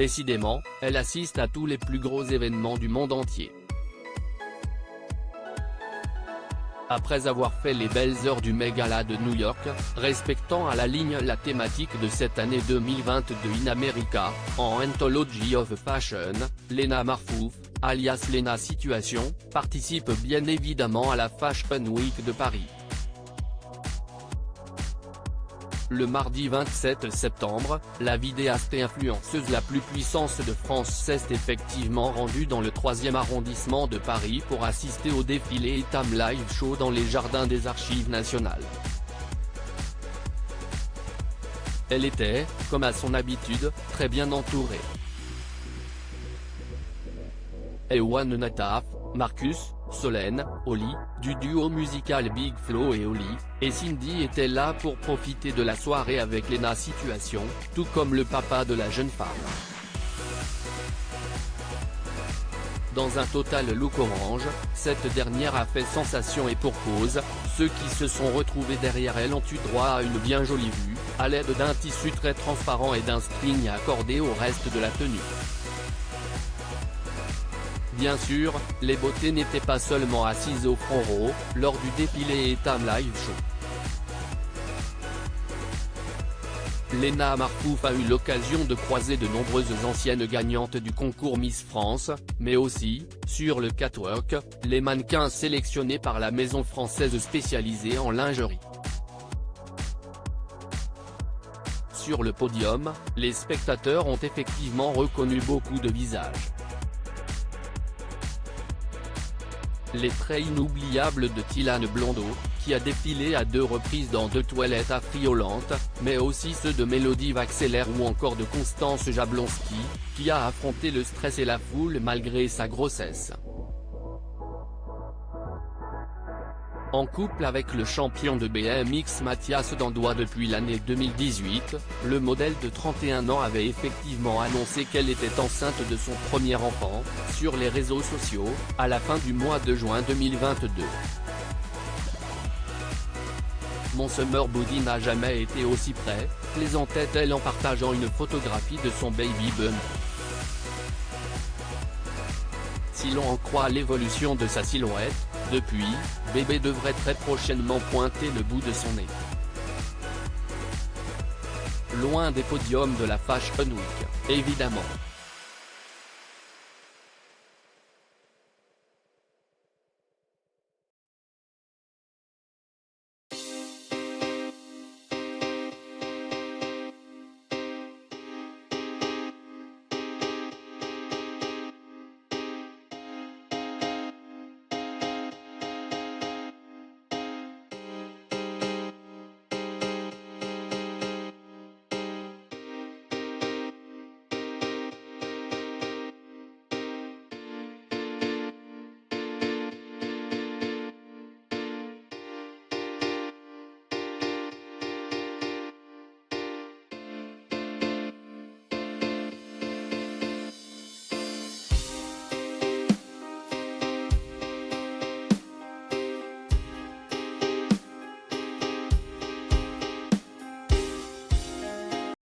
Décidément, elle assiste à tous les plus gros événements du monde entier. Après avoir fait les belles heures du Met Gala de New York, respectant à la ligne la thématique de cette année 2022 in America, en Anthology of Fashion, Lena Marfouf, alias Lena Situation, participe bien évidemment à la Fashion Week de Paris. Le mardi 27 septembre, la vidéaste et influenceuse la plus puissante de France s'est effectivement rendue dans le 3e arrondissement de Paris pour assister au défilé Etam Live Show dans les jardins des Archives nationales. Elle était, comme à son habitude, très bien entourée. Ewan Nataf, Marcus, Solène, Oli, du duo musical Big Flo et Oli, et Cindy étaient là pour profiter de la soirée avec Lena Situation, tout comme le papa de la jeune femme. Dans un total look orange, cette dernière a fait sensation et pour cause, ceux qui se sont retrouvés derrière elle ont eu droit à une bien jolie vue, à l'aide d'un tissu très transparent et d'un string accordé au reste de la tenue. Bien sûr, les beautés n'étaient pas seulement assises au front row, lors du défilé Etam Live Show. Lena Marfouf a eu l'occasion de croiser de nombreuses anciennes gagnantes du concours Miss France, mais aussi, sur le catwalk, les mannequins sélectionnés par la maison française spécialisée en lingerie. Sur le podium, les spectateurs ont effectivement reconnu beaucoup de visages. Les traits inoubliables de Tylane Blondeau, qui a défilé à 2 reprises dans 2 toilettes affriolantes, mais aussi ceux de Mélodie Vaxelaire ou encore de Constance Jablonski, qui a affronté le stress et la foule malgré sa grossesse. En couple avec le champion de BMX Mathias Dandois depuis l'année 2018, le modèle de 31 ans avait effectivement annoncé qu'elle était enceinte de son premier enfant, sur les réseaux sociaux, à la fin du mois de juin 2022. Mon summer body n'a jamais été aussi prêt, plaisantait-elle en partageant une photographie de son baby bump. Si l'on en croit l'évolution de sa silhouette, depuis, bébé devrait très prochainement pointer le bout de son nez. Loin des podiums de la Fashion Week, évidemment.